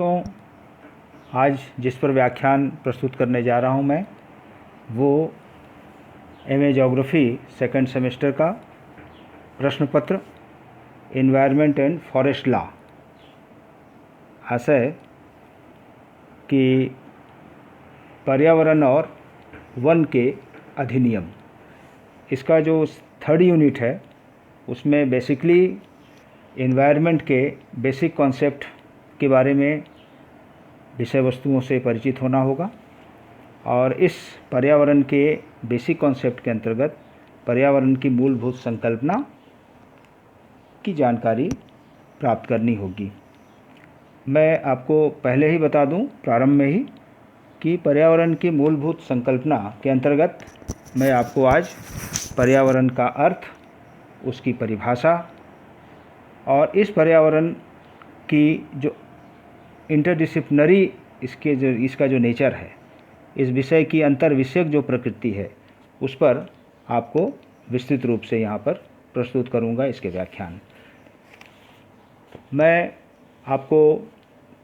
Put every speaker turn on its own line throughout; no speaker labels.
दोस्तों, आज जिस पर व्याख्यान प्रस्तुत करने जा रहा हूं मैं वो एमए ज्योग्राफी सेकंड सेमेस्टर का प्रश्न पत्र एनवायरनमेंट एंड फॉरेस्ट लॉ। आशय कि पर्यावरण और वन के अधिनियम, इसका जो थर्ड यूनिट है उसमें बेसिकली एनवायरनमेंट के बेसिक कॉन्सेप्ट के बारे में विषय वस्तुओं से परिचित होना होगा और इस पर्यावरण के बेसिक कॉन्सेप्ट के अंतर्गत पर्यावरण की मूलभूत संकल्पना की जानकारी प्राप्त करनी होगी। मैं आपको पहले ही बता दूं प्रारंभ में ही कि पर्यावरण की मूलभूत संकल्पना के अंतर्गत मैं आपको आज पर्यावरण का अर्थ, उसकी परिभाषा और इस पर्यावरण की जो इंटरडिसिप्लिनरी इसका जो नेचर है, इस विषय की अंतर विषयक जो प्रकृति है, उस पर आपको विस्तृत रूप से यहाँ पर प्रस्तुत करूँगा इसके व्याख्यान। मैं आपको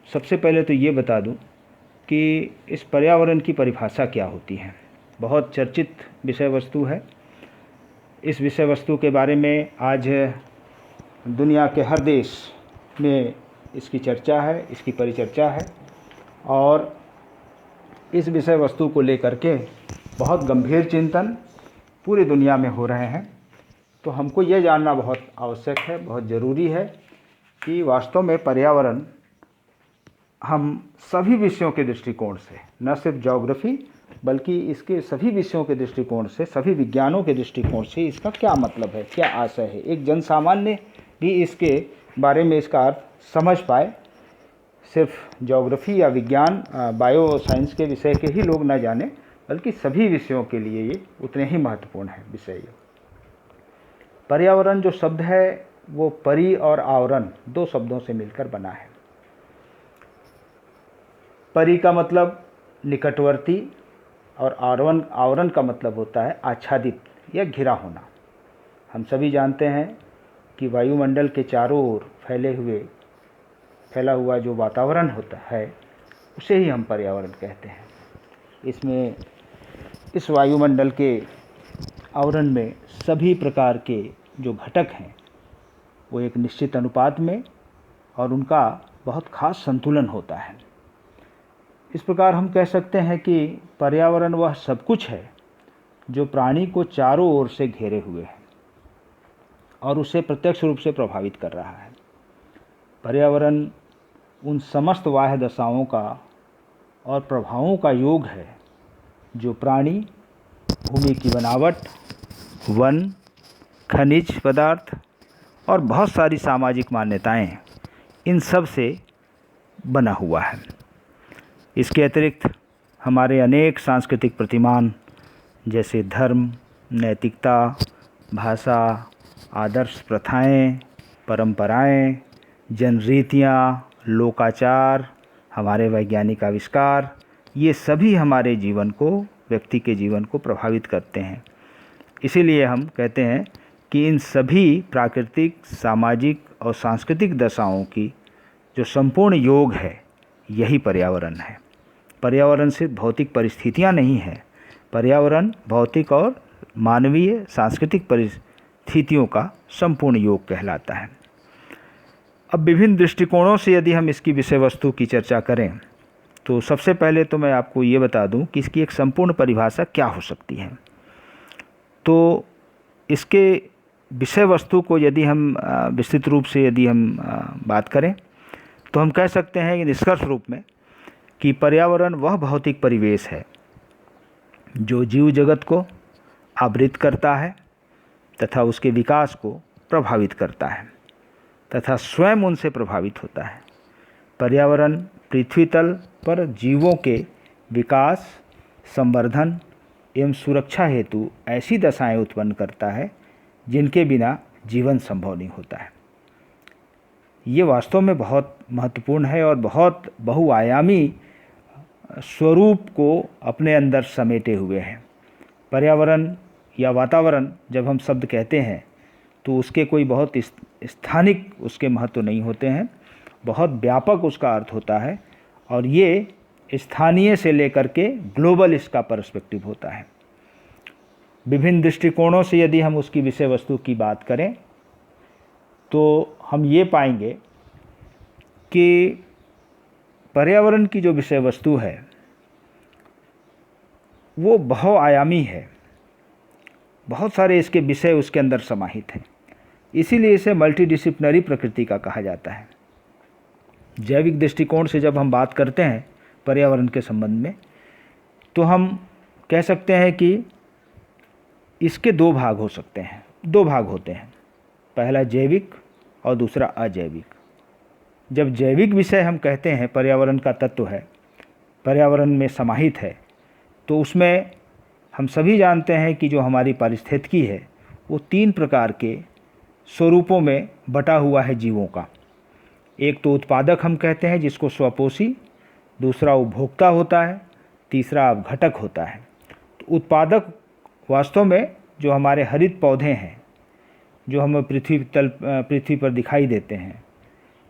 सबसे पहले तो ये बता दूं कि इस पर्यावरण की परिभाषा क्या होती है। बहुत चर्चित विषय वस्तु है। इस विषय वस्तु के बारे में आज दुनिया के हर देश में इसकी चर्चा है, इसकी परिचर्चा है और इस विषय वस्तु को लेकर के बहुत गंभीर चिंतन पूरी दुनिया में हो रहे हैं। तो हमको ये जानना बहुत आवश्यक है, बहुत ज़रूरी है कि वास्तव में पर्यावरण हम सभी विषयों के दृष्टिकोण से, न सिर्फ ज्योग्राफी बल्कि इसके सभी विषयों के दृष्टिकोण से, सभी विज्ञानों के दृष्टिकोण से इसका क्या मतलब है, क्या आशय है, एक जन सामान्य भी इसके बारे में इसका अर्थ समझ पाए। सिर्फ ज्योग्राफी या विज्ञान, बायो साइंस के विषय के ही लोग न जाने, बल्कि सभी विषयों के लिए ये उतने ही महत्वपूर्ण है विषय। पर्यावरण जो शब्द है वो परि और आवरण दो शब्दों से मिलकर बना है। परि का मतलब निकटवर्ती और आवरण का मतलब होता है आच्छादित या घिरा होना। हम सभी जानते हैं कि वायुमंडल के चारों ओर फैला हुआ जो वातावरण होता है उसे ही हम पर्यावरण कहते हैं। इसमें इस वायुमंडल के आवरण में सभी प्रकार के जो घटक हैं वो एक निश्चित अनुपात में और उनका बहुत खास संतुलन होता है। इस प्रकार हम कह सकते हैं कि पर्यावरण वह सब कुछ है जो प्राणी को चारों ओर से घेरे हुए है और उसे प्रत्यक्ष रूप से प्रभावित कर रहा है। पर्यावरण उन समस्त बाह्य दशाओं का और प्रभावों का योग है जो प्राणी, भूमि की बनावट, वन, खनिज पदार्थ और बहुत सारी सामाजिक मान्यताएं, इन सब से बना हुआ है। इसके अतिरिक्त हमारे अनेक सांस्कृतिक प्रतिमान जैसे धर्म, नैतिकता, भाषा, आदर्श प्रथाएं, परंपराएं, जनरीतियाँ, लोकाचार, हमारे वैज्ञानिक आविष्कार, ये सभी हमारे जीवन को, व्यक्ति के जीवन को प्रभावित करते हैं। इसीलिए हम कहते हैं कि इन सभी प्राकृतिक, सामाजिक और सांस्कृतिक दशाओं की जो संपूर्ण योग है यही पर्यावरण है। पर्यावरण सिर्फ भौतिक परिस्थितियाँ नहीं हैं, पर्यावरण भौतिक और मानवीय सांस्कृतिक परिस्थितियों का संपूर्ण योग कहलाता है। अब विभिन्न दृष्टिकोणों से यदि हम इसकी विषय वस्तु की चर्चा करें तो सबसे पहले तो मैं आपको ये बता दूं कि इसकी एक संपूर्ण परिभाषा क्या हो सकती है। तो इसके विषय वस्तु को यदि हम विस्तृत रूप से यदि हम बात करें तो हम कह सकते हैं कि निष्कर्ष रूप में कि पर्यावरण वह भौतिक परिवेश है जो जीव जगत को आवृत करता है तथा उसके विकास को प्रभावित करता है तथा स्वयं उनसे प्रभावित होता है। पर्यावरण पृथ्वी तल पर जीवों के विकास, संवर्धन एवं सुरक्षा हेतु ऐसी दशाएं उत्पन्न करता है जिनके बिना जीवन संभव नहीं होता है। ये वास्तव में बहुत महत्वपूर्ण है और बहुत बहुआयामी स्वरूप को अपने अंदर समेटे हुए है। पर्यावरण या वातावरण जब हम शब्द कहते हैं तो उसके कोई बहुत स्थानिक उसके महत्व नहीं होते हैं, बहुत व्यापक उसका अर्थ होता है और ये स्थानीय से लेकर के ग्लोबल इसका पर्सपेक्टिव होता है। विभिन्न दृष्टिकोणों से यदि हम उसकी विषय वस्तु की बात करें तो हम ये पाएंगे कि पर्यावरण की जो विषय वस्तु है वो बहुआयामी है, बहुत सारे इसके विषय उसके अंदर समाहित हैं, इसीलिए इसे मल्टीडिसिप्लिनरी प्रकृति का कहा जाता है। जैविक दृष्टिकोण से जब हम बात करते हैं पर्यावरण के संबंध में तो हम कह सकते हैं कि इसके दो भाग हो सकते हैं, दो भाग होते हैं, पहला जैविक और दूसरा अजैविक। जब जैविक विषय हम कहते हैं पर्यावरण का तत्व है, पर्यावरण में समाहित है, तो उसमें हम सभी जानते हैं कि जो हमारी पारिस्थितिकी है वो 3 प्रकार के स्वरूपों में बटा हुआ है जीवों का। एक तो उत्पादक हम कहते हैं जिसको स्वपोषी, दूसरा उपभोक्ता होता है, तीसरा अपघटक होता है। तो उत्पादक वास्तव में जो हमारे हरित पौधे हैं जो हमें पृथ्वी पर दिखाई देते हैं,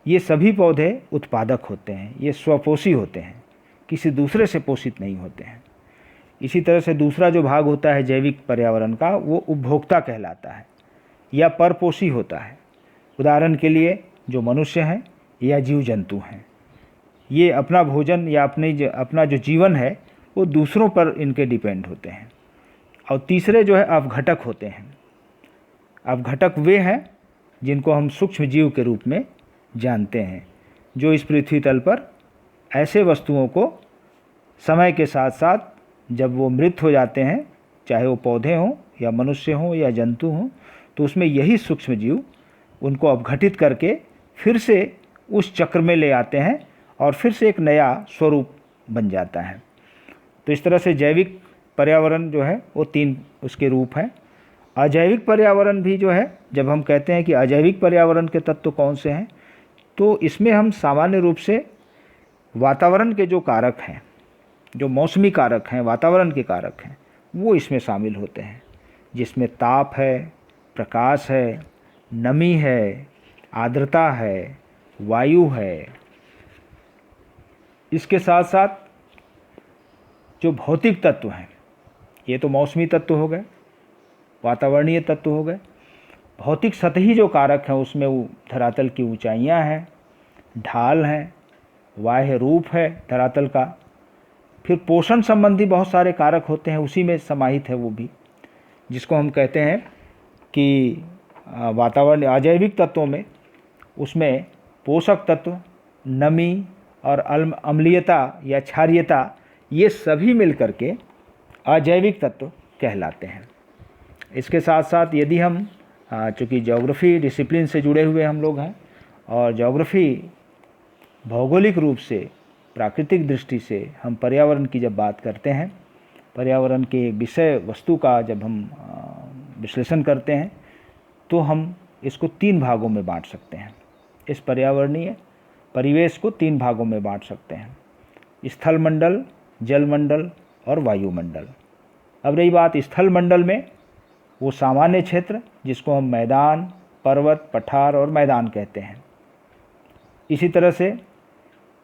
ये सभी पौधे उत्पादक होते हैं, ये स्वपोषी होते हैं, किसी दूसरे से पोषित नहीं होते हैं। इसी तरह से दूसरा जो भाग होता है जैविक पर्यावरण का वो उपभोक्ता कहलाता है या परपोषी होता है। उदाहरण के लिए जो मनुष्य हैं या जीव जंतु हैं, ये अपना भोजन या अपना जो जीवन है वो दूसरों पर इनके डिपेंड होते हैं। और तीसरे जो है अपघटक होते हैं। अपघटक वे हैं जिनको हम सूक्ष्म जीव के रूप में जानते हैं, जो इस पृथ्वी तल पर ऐसे वस्तुओं को समय के साथ साथ जब वो मृत हो जाते हैं, चाहे वो पौधे हों या मनुष्य हों या जंतु हों, तो उसमें यही सूक्ष्म जीव उनको अपघटित करके फिर से उस चक्र में ले आते हैं और फिर से एक नया स्वरूप बन जाता है। तो इस तरह से जैविक पर्यावरण जो है वो 3 उसके रूप हैं। अजैविक पर्यावरण भी जो है, जब हम कहते हैं कि अजैविक पर्यावरण के तत्व कौन से हैं, तो इसमें हम सामान्य रूप से वातावरण के जो कारक हैं, जो मौसमी कारक हैं, वातावरण के कारक हैं, वो इसमें शामिल होते हैं, जिसमें ताप है, प्रकाश है, नमी है, आर्द्रता है, वायु है। इसके साथ साथ जो भौतिक तत्व हैं, ये तो मौसमी तत्व हो गए, वातावरणीय तत्व हो गए। भौतिक सतही जो कारक हैं उसमें वो धरातल की ऊंचाइयां हैं, ढाल हैं, बाह्य रूप है धरातल का। फिर पोषण संबंधी बहुत सारे कारक होते हैं, उसी में समाहित है वो भी, जिसको हम कहते हैं कि वातावरण अजैविक तत्वों में उसमें पोषक तत्व, नमी और अम्लीयता या क्षारीयता, ये सभी मिलकर के अजैविक तत्व कहलाते हैं। इसके साथ साथ यदि हम चूँकि ज्योग्राफी डिसिप्लिन से जुड़े हुए हम लोग हैं और ज्योग्राफी भौगोलिक रूप से, प्राकृतिक दृष्टि से हम पर्यावरण की जब बात करते हैं, पर्यावरण के विषय वस्तु का जब हम विश्लेषण करते हैं, तो हम इसको 3 भागों में बांट सकते हैं। इस पर्यावरणीय परिवेश को 3 भागों में बांट सकते हैं, स्थल मंडल, जल मंडल और वायुमंडल। अब रही बात स्थल मंडल में, वो सामान्य क्षेत्र जिसको हम मैदान, पर्वत, पठार और मैदान कहते हैं। इसी तरह से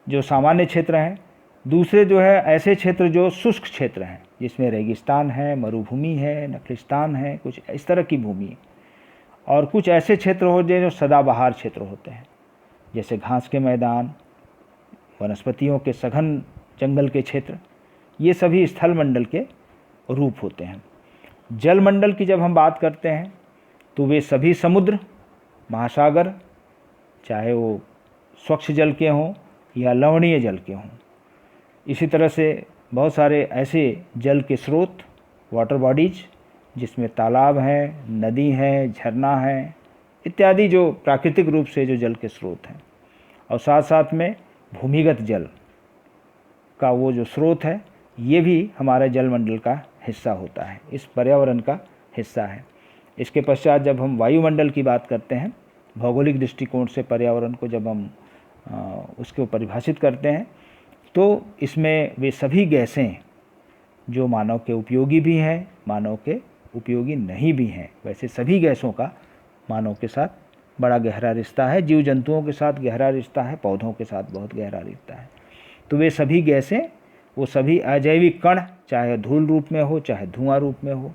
जो सामान्य क्षेत्र हैं, दूसरे जो है ऐसे क्षेत्र जो शुष्क क्षेत्र हैं, जिसमें रेगिस्तान है, मरुभूमि है, नखलिस्तान है, कुछ इस तरह की भूमि है। और कुछ ऐसे क्षेत्र होते हैं जो सदाबहार क्षेत्र होते हैं, जैसे घास के मैदान, वनस्पतियों के सघन जंगल के क्षेत्र, ये सभी स्थल मंडल के रूप होते हैं। जल मंडल की जब हम बात करते हैं तो वे सभी समुद्र, महासागर, चाहे वो स्वच्छ जल के हों या लवणीय जल के हों। इसी तरह से बहुत सारे ऐसे जल के स्रोत, वाटर बॉडीज, जिसमें तालाब हैं, नदी हैं, झरना है इत्यादि, जो प्राकृतिक रूप से जो जल के स्रोत हैं। और साथ साथ में भूमिगत जल का वो जो स्रोत है, ये भी हमारे जलमंडल का हिस्सा होता है, इस पर्यावरण का हिस्सा है। इसके पश्चात जब हम वायुमंडल की बात करते हैं, भौगोलिक दृष्टिकोण से पर्यावरण को जब हम उसको परिभाषित करते हैं, तो इसमें वे सभी गैसें जो मानव के उपयोगी भी हैं, मानव के उपयोगी नहीं भी हैं। वैसे सभी गैसों का मानव के साथ बड़ा गहरा रिश्ता है, जीव जंतुओं के साथ गहरा रिश्ता है, पौधों के साथ बहुत गहरा रिश्ता है। तो वे सभी गैसें, वो सभी अजैविक कण, चाहे धूल रूप में हो चाहे धुआं रूप में हो,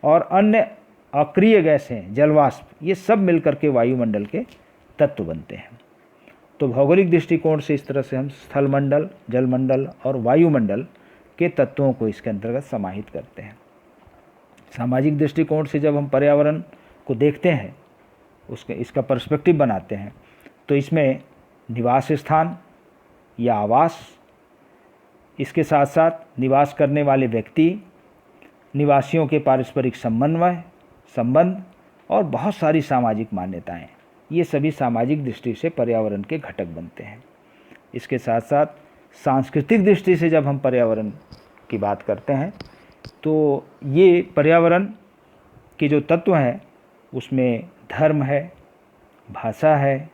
और अन्य अक्रिय गैसें, जलवाष्प, ये सब मिलकर के वायुमंडल के तत्व बनते हैं। तो भौगोलिक दृष्टिकोण से इस तरह से हम स्थलमंडल, जलमंडल और वायुमंडल के तत्वों को इसके अंतर्गत समाहित करते हैं। सामाजिक दृष्टिकोण से जब हम पर्यावरण को देखते हैं, इसका पर्सपेक्टिव बनाते हैं, तो इसमें निवास स्थान या आवास, इसके साथ साथ निवास करने वाले व्यक्ति, निवासियों के पारस्परिक संबंध और बहुत सारी सामाजिक मान्यताएं, ये सभी सामाजिक दृष्टि से पर्यावरण के घटक बनते हैं। इसके साथ साथ सांस्कृतिक दृष्टि से जब हम पर्यावरण की बात करते हैं, तो ये पर्यावरण के जो तत्व हैं उसमें धर्म है, भाषा है,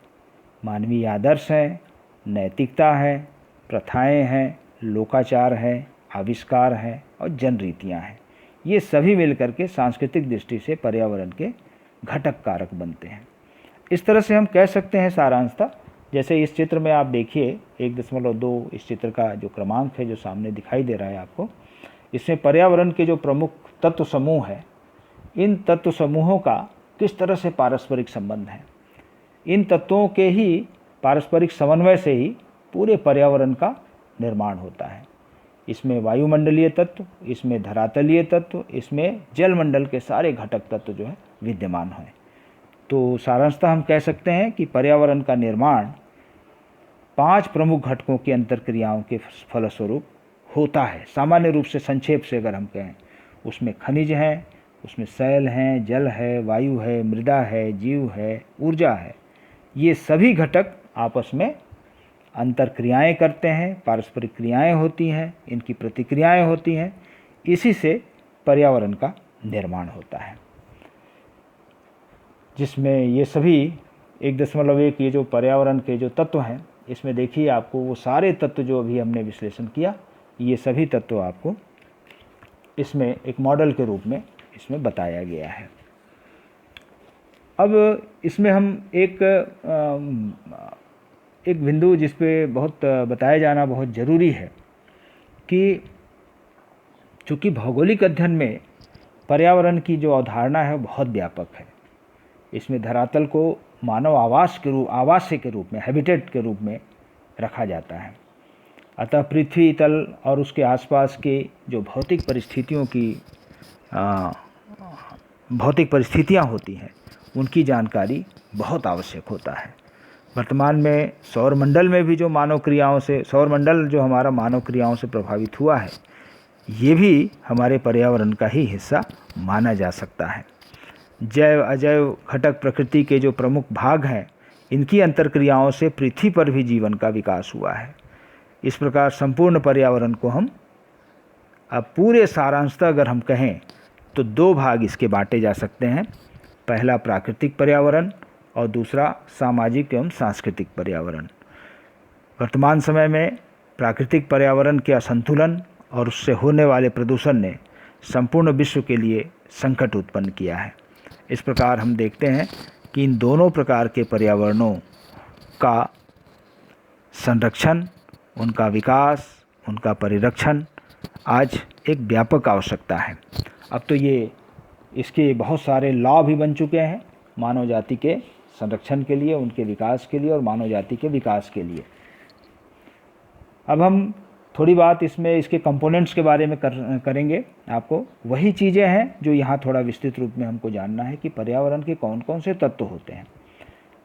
मानवीय आदर्श है, नैतिकता है, प्रथाएं हैं, लोकाचार है, आविष्कार है और जन रीतियाँ हैं। ये सभी मिलकर के सांस्कृतिक दृष्टि से पर्यावरण के घटक कारक बनते हैं। इस तरह से हम कह सकते हैं सारांशतः, जैसे इस चित्र में आप देखिए 1.2 इस चित्र का जो क्रमांक है जो सामने दिखाई दे रहा है आपको, इसमें पर्यावरण के जो प्रमुख तत्व समूह है, इन तत्व समूहों का किस तरह से पारस्परिक संबंध है। इन तत्वों के ही पारस्परिक समन्वय से ही पूरे पर्यावरण का निर्माण होता है। इसमें वायुमंडलीय तत्व, इसमें धरातलीय तत्व, इसमें जलमंडल के सारे घटक तत्व जो है विद्यमान हैं। तो सारांशतः हम कह सकते हैं कि पर्यावरण का निर्माण 5 प्रमुख घटकों की अंतर्क्रियाओं के फलस्वरूप होता है। सामान्य रूप से संक्षेप से अगर हम कहें, उसमें खनिज हैं, उसमें सैल हैं, जल है, वायु है, मृदा है, जीव है, ऊर्जा है। ये सभी घटक आपस में अंतर्क्रियाएं करते हैं, पारस्परिक क्रियाएं होती हैं, इनकी प्रतिक्रियाएं होती हैं, इसी से पर्यावरण का निर्माण होता है, जिसमें ये सभी 1.1 ये जो पर्यावरण के जो तत्व हैं, इसमें देखिए आपको वो सारे तत्व जो अभी हमने विश्लेषण किया, ये सभी तत्व आपको इसमें एक मॉडल के रूप में इसमें बताया गया है। अब इसमें हम एक बिंदु जिस पे बहुत बताया जाना बहुत ज़रूरी है कि चूँकि भौगोलिक अध्ययन में पर्यावरण की जो अवधारणा है वो बहुत व्यापक है। इसमें धरातल को मानव आवास के रूप में, हैबिटेट के रूप में रखा जाता है। अतः पृथ्वी तल और उसके आसपास के जो भौतिक परिस्थितियाँ होती हैं, उनकी जानकारी बहुत आवश्यक होता है। वर्तमान में सौरमंडल में भी जो सौरमंडल जो हमारा मानव क्रियाओं से प्रभावित हुआ है, ये भी हमारे पर्यावरण का ही हिस्सा माना जा सकता है। जैव अजैव घटक प्रकृति के जो प्रमुख भाग हैं, इनकी अंतर्क्रियाओं से पृथ्वी पर भी जीवन का विकास हुआ है। इस प्रकार संपूर्ण पर्यावरण को हम अब पूरे सारांशतः अगर हम कहें तो 2 भाग इसके बांटे जा सकते हैं। पहला प्राकृतिक पर्यावरण और दूसरा सामाजिक एवं सांस्कृतिक पर्यावरण। वर्तमान समय में प्राकृतिक पर्यावरण के असंतुलन और उससे होने वाले प्रदूषण ने संपूर्ण विश्व के लिए संकट उत्पन्न किया है। इस प्रकार हम देखते हैं कि इन दोनों प्रकार के पर्यावरणों का संरक्षण, उनका विकास, उनका परिरक्षण आज एक व्यापक आवश्यकता है। अब तो ये इसके बहुत सारे लॉ भी बन चुके हैं मानव जाति के संरक्षण के लिए, उनके विकास के लिए और मानव जाति के विकास के लिए। अब हम थोड़ी बात इसके कंपोनेंट्स के बारे में करेंगे। आपको वही चीज़ें हैं जो यहाँ थोड़ा विस्तृत रूप में हमको जानना है कि पर्यावरण के कौन कौन से तत्व होते हैं।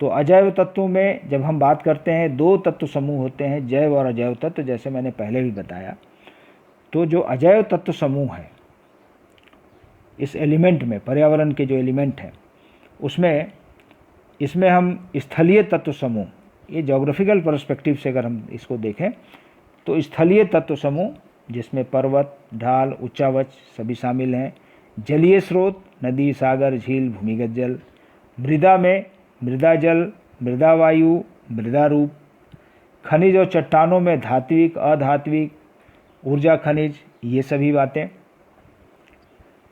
तो अजैव तत्वों में जब हम बात करते हैं, 2 तत्व समूह होते हैं, जैव और अजैव तत्व, जैसे मैंने पहले भी बताया। तो जो अजैव तत्व समूह है, इस एलिमेंट में, पर्यावरण के जो एलिमेंट हैं इसमें हम स्थलीय तत्व समूह, ये ज्योग्राफिकल पर्सपेक्टिव से अगर हम इसको देखें तो स्थलीय तत्व समूह, जिसमें पर्वत, ढाल, उच्चावच सभी शामिल हैं। जलीय स्रोत, नदी, सागर, झील, भूमिगत जल। मृदा में मृदा जल, मृदा वायु, मृदा रूप। खनिज और चट्टानों में धात्विक, अधात्विक, ऊर्जा खनिज, ये सभी बातें।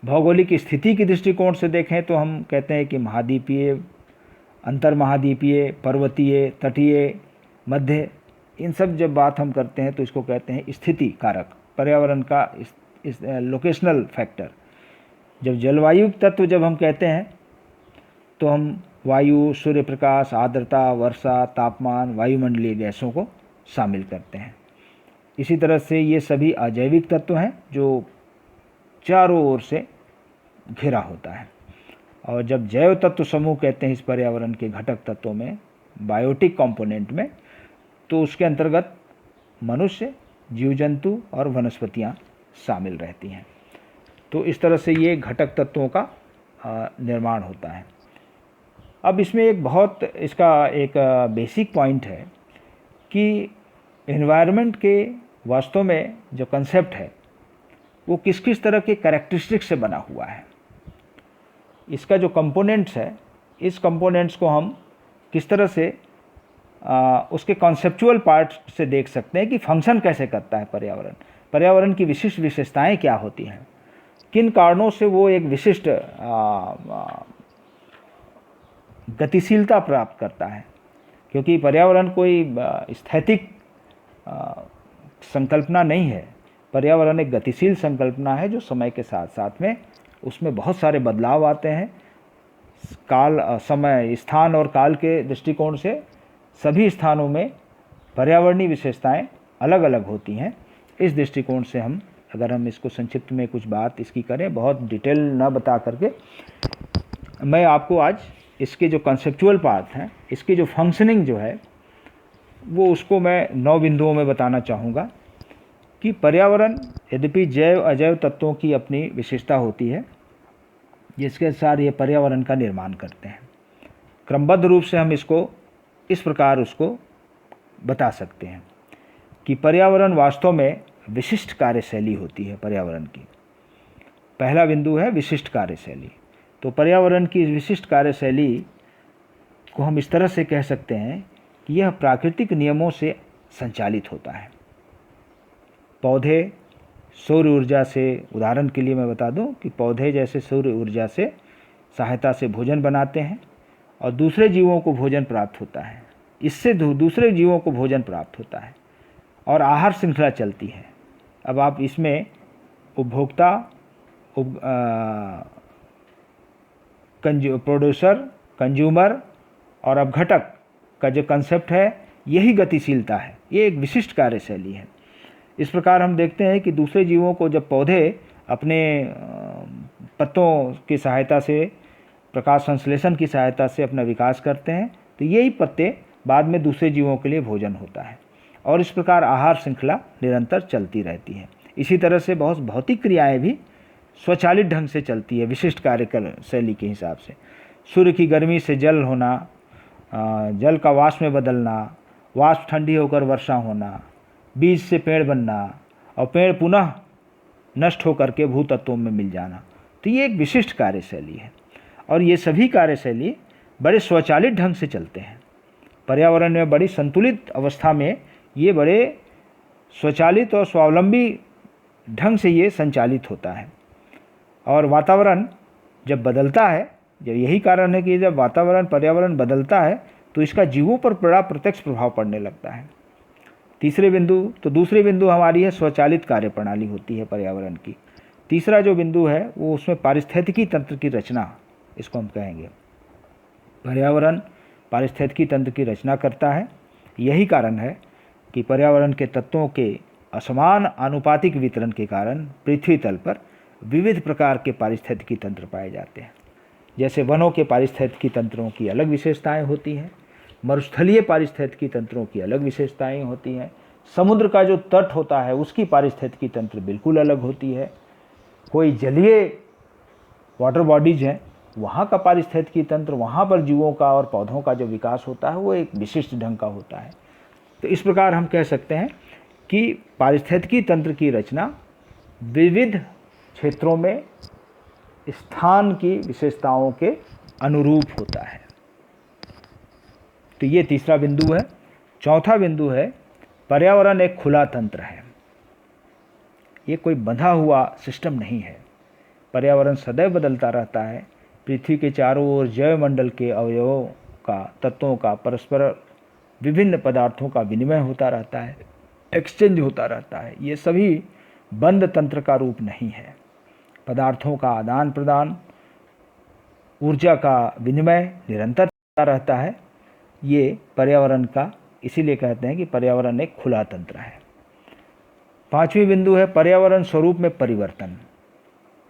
भौगोलिक स्थिति की दृष्टिकोण से देखें तो हम कहते हैं कि महाद्वीपीय, अंतर्महाद्वीपीय, पर्वतीय, तटीय, मध्य इन सब जब बात हम करते हैं तो इसको कहते हैं स्थिति कारक, पर्यावरण का इस लोकेशनल फैक्टर। जब जलवायु तत्व जब हम कहते हैं तो हम वायु, सूर्य प्रकाश, आर्द्रता, वर्षा, तापमान, वायुमंडलीय गैसों को शामिल करते हैं। इसी तरह से ये सभी अजैविक तत्व हैं जो चारों ओर से घिरा होता है। और जब जैव तत्व समूह कहते हैं इस पर्यावरण के घटक तत्वों में, बायोटिक कंपोनेंट में, तो उसके अंतर्गत मनुष्य, जीव जंतु और वनस्पतियाँ शामिल रहती हैं। तो इस तरह से ये घटक तत्वों का निर्माण होता है। अब इसमें एक बहुत इसका एक बेसिक पॉइंट है कि एनवायरनमेंट के वास्तव में जो कंसेप्ट है वो किस किस तरह के कैरेक्टरिस्टिक्स से बना हुआ है। इसका जो कंपोनेंट्स है, इस कंपोनेंट्स को हम किस तरह से उसके कॉन्सेप्चुअल पार्ट से देख सकते हैं कि फंक्शन कैसे करता है पर्यावरण, पर्यावरण की विशिष्ट विशेषताएं क्या होती हैं, किन कारणों से वो एक विशिष्ट गतिशीलता प्राप्त करता है। क्योंकि पर्यावरण कोई स्थैतिक संकल्पना नहीं है, पर्यावरण एक गतिशील संकल्पना है जो समय के साथ साथ में उसमें बहुत सारे बदलाव आते हैं। काल, समय, स्थान और काल के दृष्टिकोण से सभी स्थानों में पर्यावरणीय विशेषताएं अलग अलग होती हैं। इस दृष्टिकोण से अगर हम इसको संक्षिप्त में कुछ बात इसकी करें, बहुत डिटेल न बता करके, मैं आपको आज इसके जो कंसेप्चुअल पार्ट हैं, इसकी जो फंक्शनिंग जो है वो उसको मैं 9 बिंदुओं में बताना चाहूँगा कि पर्यावरण यद्यपि जैव अजैव तत्वों की अपनी विशेषता होती है जिसके अनुसार ये पर्यावरण का निर्माण करते हैं। क्रमबद्ध रूप से हम इसको इस प्रकार उसको बता सकते हैं कि पर्यावरण वास्तव में विशिष्ट कार्यशैली होती है पर्यावरण की। पहला बिंदु है विशिष्ट कार्यशैली। तो पर्यावरण की विशिष्ट कार्यशैली को हम इस तरह से कह सकते हैं कि यह प्राकृतिक नियमों से संचालित होता है। पौधे सौर ऊर्जा से, उदाहरण के लिए मैं बता दूं कि पौधे जैसे सौर ऊर्जा से सहायता से भोजन बनाते हैं और दूसरे जीवों को भोजन प्राप्त होता है, इससे दूसरे जीवों को भोजन प्राप्त होता है और आहार श्रृंखला चलती है। अब आप इसमें उपभोक्ता, प्रोड्यूसर, कंज्यूमर और अपघटक का जो कंसेप्ट है, यही गतिशीलता है। ये एक विशिष्ट कार्यशैली है। इस प्रकार हम देखते हैं कि दूसरे जीवों को जब पौधे अपने पत्तों की सहायता से, प्रकाश संश्लेषण की सहायता से अपना विकास करते हैं, तो यही पत्ते बाद में दूसरे जीवों के लिए भोजन होता है और इस प्रकार आहार श्रृंखला निरंतर चलती रहती है। इसी तरह से बहुत भौतिक क्रियाएं भी स्वचालित ढंग से चलती है विशिष्ट कार्यशैली के हिसाब से। सूर्य की गर्मी से जल होना, जल का वाष्प में बदलना, वाष्प ठंडी होकर वर्षा होना, बीज से पेड़ बनना और पेड़ पुनः नष्ट होकर के भूतत्वों में मिल जाना, तो ये एक विशिष्ट कार्यशैली है। और ये सभी कार्यशैली बड़े स्वचालित ढंग से चलते हैं। पर्यावरण में बड़ी संतुलित अवस्था में ये बड़े स्वचालित और स्वावलंबी ढंग से ये संचालित होता है। और वातावरण जब बदलता है, जब यही कारण है कि जब वातावरण, पर्यावरण बदलता है तो इसका जीवों पर बड़ा प्रत्यक्ष प्रभाव पड़ने लगता है। दूसरी बिंदु हमारी है स्वचालित कार्यप्रणाली होती है पर्यावरण की। तीसरा जो बिंदु है वो उसमें पारिस्थितिकी तंत्र की रचना, इसको हम कहेंगे। पर्यावरण पारिस्थितिकी तंत्र की रचना करता है। यही कारण है कि पर्यावरण के तत्वों के असमान आनुपातिक वितरण के कारण पृथ्वी तल पर विविध प्रकार के पारिस्थितिकी तंत्र पाए जाते हैं। जैसे वनों के पारिस्थितिकी तंत्रों की अलग विशेषताएं होती हैं, मरुस्थलीय पारिस्थितिकी तंत्रों की अलग विशेषताएं होती हैं, समुद्र का जो तट होता है उसकी पारिस्थितिकी तंत्र बिल्कुल अलग होती है, कोई जलीय वाटर बॉडीज हैं वहाँ का पारिस्थितिकी तंत्र, वहाँ पर जीवों का और पौधों का जो विकास होता है वो एक विशिष्ट ढंग का होता है। तो इस प्रकार हम कह सकते हैं कि पारिस्थितिकी तंत्र की रचना विविध क्षेत्रों में स्थान की विशेषताओं के अनुरूप होता है। तो ये तीसरा बिंदु है। चौथा बिंदु है पर्यावरण एक खुला तंत्र है, ये कोई बंधा हुआ सिस्टम नहीं है। पर्यावरण सदैव बदलता रहता है। पृथ्वी के चारों ओर जैव मंडल के अवयवों का, तत्वों का परस्पर विभिन्न पदार्थों का विनिमय होता रहता है, एक्सचेंज होता रहता है। ये सभी बंद तंत्र का रूप नहीं है। पदार्थों का आदान प्रदान, ऊर्जा का विनिमय निरंतर होता रहता है। ये पर्यावरण का, इसीलिए कहते हैं कि पर्यावरण एक खुला तंत्र है। पांचवी बिंदु है पर्यावरण स्वरूप में परिवर्तन।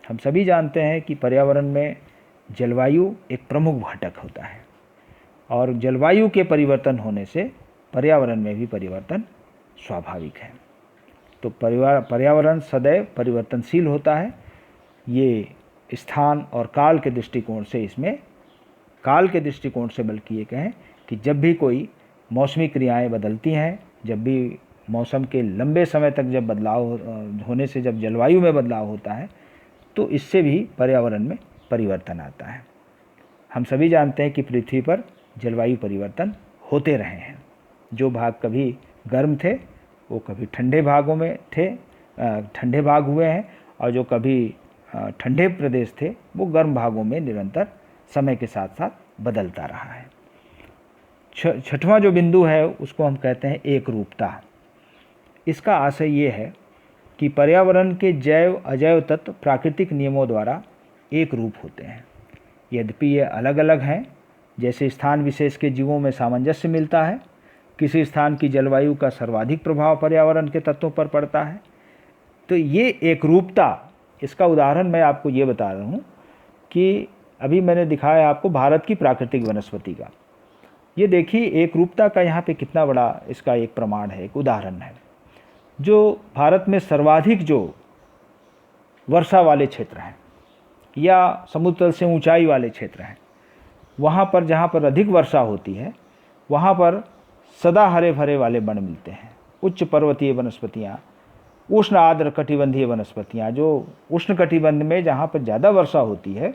हम सभी जानते हैं कि पर्यावरण में जलवायु एक प्रमुख घटक होता है और जलवायु के परिवर्तन होने से पर्यावरण में भी परिवर्तन स्वाभाविक है। तो पर्यावरण सदैव परिवर्तनशील होता है। ये स्थान और काल के दृष्टिकोण से, इसमें काल के दृष्टिकोण से बल्कि ये कहें कि जब भी कोई मौसमी क्रियाएं बदलती हैं, जब भी मौसम के लंबे समय तक जब बदलाव होने से जब जलवायु में बदलाव होता है तो इससे भी पर्यावरण में परिवर्तन आता है। हम सभी जानते हैं कि पृथ्वी पर जलवायु परिवर्तन होते रहे हैं। जो भाग कभी गर्म थे वो कभी ठंडे भागों में थे, ठंडे भाग हुए हैं, और जो कभी ठंडे प्रदेश थे वो गर्म भागों में निरंतर समय के साथ साथ बदलता रहा है। छठवां जो बिंदु है उसको हम कहते हैं एक रूपता। इसका आशय ये है कि पर्यावरण के जैव अजैव तत्व प्राकृतिक नियमों द्वारा एक रूप होते हैं। यद्यपि ये अलग अलग हैं, जैसे स्थान विशेष के जीवों में सामंजस्य मिलता है, किसी स्थान की जलवायु का सर्वाधिक प्रभाव पर्यावरण के तत्वों पर पड़ता है। तो ये एक रूपता, इसका उदाहरण मैं आपको ये बता रहा हूँ कि अभी मैंने दिखाया आपको भारत की प्राकृतिक वनस्पति का। ये देखिए एक रूपता का यहाँ पे कितना बड़ा इसका एक प्रमाण है, एक उदाहरण है। जो भारत में सर्वाधिक जो वर्षा वाले क्षेत्र हैं या समुद्र तल से ऊंचाई वाले क्षेत्र हैं, वहाँ पर जहाँ पर अधिक वर्षा होती है वहाँ पर सदा हरे भरे वाले वन मिलते हैं। उच्च पर्वतीय वनस्पतियाँ, उष्ण आर्द्र कटिबंधीय वनस्पतियाँ, जो उष्ण कटिबंध में जहाँ पर ज़्यादा वर्षा होती है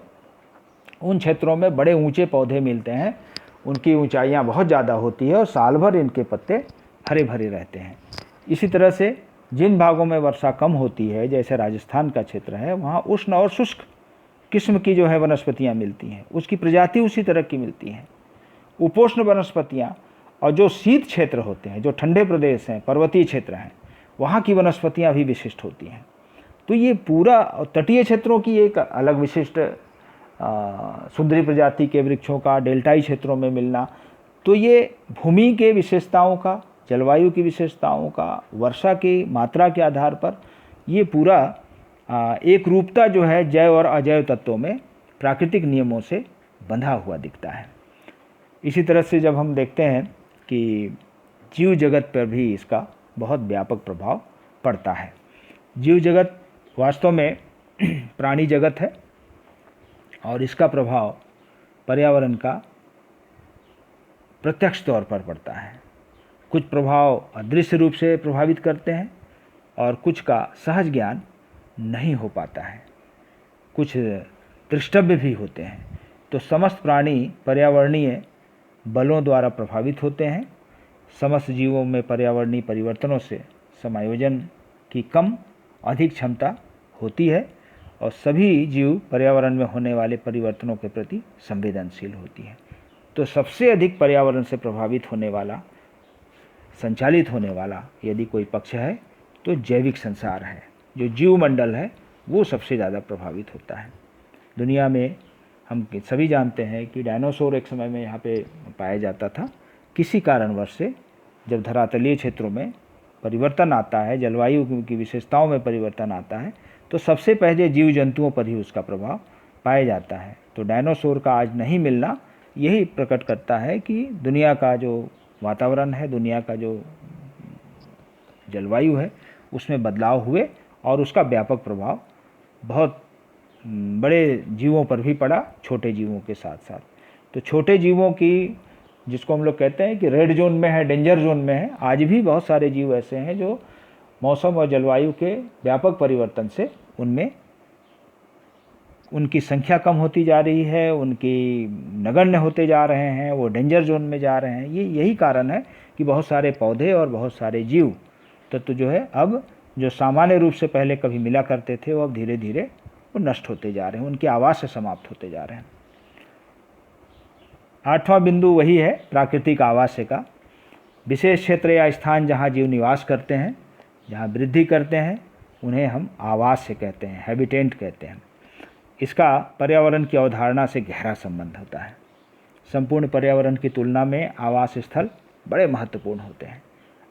उन क्षेत्रों में बड़े ऊंचे पौधे मिलते हैं। उनकी ऊंचाइयाँ बहुत ज़्यादा होती है और साल भर इनके पत्ते हरे भरे रहते हैं। इसी तरह से जिन भागों में वर्षा कम होती है, जैसे राजस्थान का क्षेत्र है, वहाँ उष्ण और शुष्क किस्म की जो है वनस्पतियाँ मिलती हैं, उसकी प्रजाति उसी तरह की मिलती हैं। उपोष्ण वनस्पतियाँ और जो शीत क्षेत्र होते हैं, जो ठंडे प्रदेश हैं, पर्वतीय क्षेत्र हैं, वहाँ की वनस्पतियाँ भी विशिष्ट होती हैं। तो ये पूरा तटीय क्षेत्रों की एक अलग विशिष्ट सुंदरी प्रजाति के वृक्षों का डेल्टाई क्षेत्रों में मिलना, तो ये भूमि के विशेषताओं का, जलवायु की विशेषताओं का, वर्षा की मात्रा के आधार पर ये पूरा एक रूपता जो है जैव और अजैव तत्वों में प्राकृतिक नियमों से बंधा हुआ दिखता है। इसी तरह से जब हम देखते हैं कि जीव जगत पर भी इसका बहुत व्यापक प्रभाव पड़ता है। जीव जगत वास्तव में प्राणी जगत है और इसका प्रभाव पर्यावरण का प्रत्यक्ष तौर पर पड़ता है। कुछ प्रभाव अदृश्य रूप से प्रभावित करते हैं और कुछ का सहज ज्ञान नहीं हो पाता है, कुछ दृष्टव्य भी होते हैं। तो समस्त प्राणी पर्यावरणीय बलों द्वारा प्रभावित होते हैं। समस्त जीवों में पर्यावरणीय परिवर्तनों से समायोजन की कम अधिक क्षमता होती है और सभी जीव पर्यावरण में होने वाले परिवर्तनों के प्रति संवेदनशील होती है। तो सबसे अधिक पर्यावरण से प्रभावित होने वाला, संचालित होने वाला यदि कोई पक्ष है तो जैविक संसार है। जो जीवमंडल है वो सबसे ज़्यादा प्रभावित होता है। दुनिया में हम सभी जानते हैं कि डायनासोर एक समय में यहाँ पे पाया जाता था। किसी कारणवश से जब धरातलीय क्षेत्रों में परिवर्तन आता है, जलवायु की विशेषताओं में परिवर्तन आता है, तो सबसे पहले जीव जंतुओं पर ही उसका प्रभाव पाया जाता है। तो डायनासोर का आज नहीं मिलना यही प्रकट करता है कि दुनिया का जो वातावरण है, दुनिया का जो जलवायु है, उसमें बदलाव हुए और उसका व्यापक प्रभाव बहुत बड़े जीवों पर भी पड़ा, छोटे जीवों के साथ साथ। तो छोटे जीवों की, जिसको हम लोग कहते हैं कि रेड जोन में है, डेंजर जोन में है, आज भी बहुत सारे जीव ऐसे हैं जो मौसम और जलवायु के व्यापक परिवर्तन से उनमें उनकी संख्या कम होती जा रही है, उनकी नगण्य होते जा रहे हैं, वो डेंजर जोन में जा रहे हैं। यही कारण है कि बहुत सारे पौधे और बहुत सारे जीव तत्व जो है अब जो सामान्य रूप से पहले कभी मिला करते थे वो अब धीरे धीरे वो नष्ट होते जा रहे हैं, उनके आवास से समाप्त होते जा रहे हैं। 8वां बिंदु वही है प्राकृतिक आवास का। विशेष क्षेत्र या स्थान जहाँ जीव निवास करते हैं, जहाँ वृद्धि करते हैं, उन्हें हम आवास कहते हैं, हैबिटेंट कहते हैं। इसका पर्यावरण की अवधारणा से गहरा संबंध होता है। संपूर्ण पर्यावरण की तुलना में आवास स्थल बड़े महत्वपूर्ण होते हैं।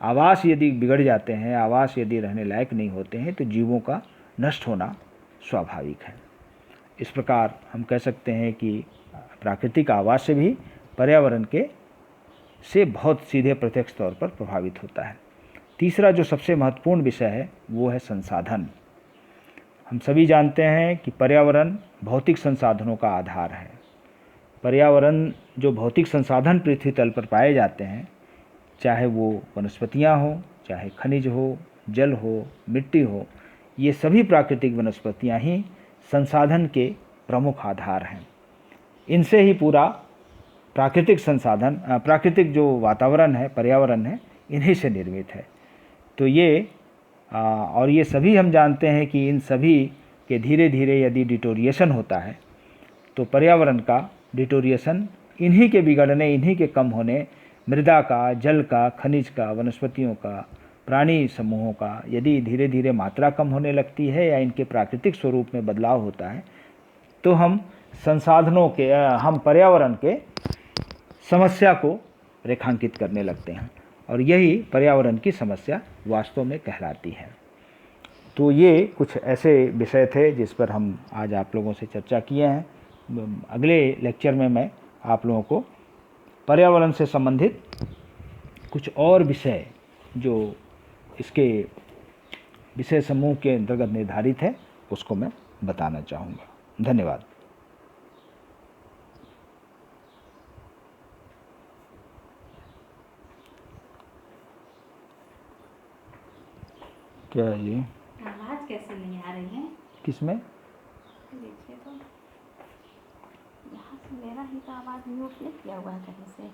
आवास यदि बिगड़ जाते हैं, आवास यदि रहने लायक नहीं होते हैं, तो जीवों का नष्ट होना स्वाभाविक है। इस प्रकार हम कह सकते हैं कि प्राकृतिक आवास से भी पर्यावरण से बहुत सीधे प्रत्यक्ष तौर पर प्रभावित होता है। तीसरा जो सबसे महत्वपूर्ण विषय है वो है संसाधन। हम सभी जानते हैं कि पर्यावरण भौतिक संसाधनों का आधार है। पर्यावरण जो भौतिक संसाधन पृथ्वी तल पर पाए जाते हैं, चाहे वो वनस्पतियाँ हो, चाहे खनिज हो, जल हो, मिट्टी हो, ये सभी प्राकृतिक वनस्पतियाँ ही संसाधन के प्रमुख आधार हैं। इनसे ही पूरा प्राकृतिक संसाधन, प्राकृतिक जो वातावरण है, पर्यावरण है, इन्हीं से निर्मित है। तो ये और ये सभी हम जानते हैं कि इन सभी के धीरे धीरे यदि डिटोरिएशन होता है तो पर्यावरण का डिटोरिएशन, इन्हीं के बिगड़ने, इन्हीं के कम होने, मृदा का, जल का, खनिज का, वनस्पतियों का, प्राणी समूहों का यदि धीरे धीरे मात्रा कम होने लगती है या इनके प्राकृतिक स्वरूप में बदलाव होता है, तो हम पर्यावरण के समस्या को रेखांकित करने लगते हैं और यही पर्यावरण की समस्या वास्तव में कहलाती है। तो ये कुछ ऐसे विषय थे जिस पर हम आज आप लोगों से चर्चा किए हैं। अगले लेक्चर में मैं आप लोगों को पर्यावरण से संबंधित कुछ और विषय जो इसके विषय समूह के अंतर्गत निर्धारित है उसको मैं बताना चाहूँगा। धन्यवाद। क्या ये
आवाज कैसे नहीं आ रही है?
किसमें?
देखिए तो यहाँ से मेरा ही तो आवाज म्यूट नहीं किया हुआ है कहीं से।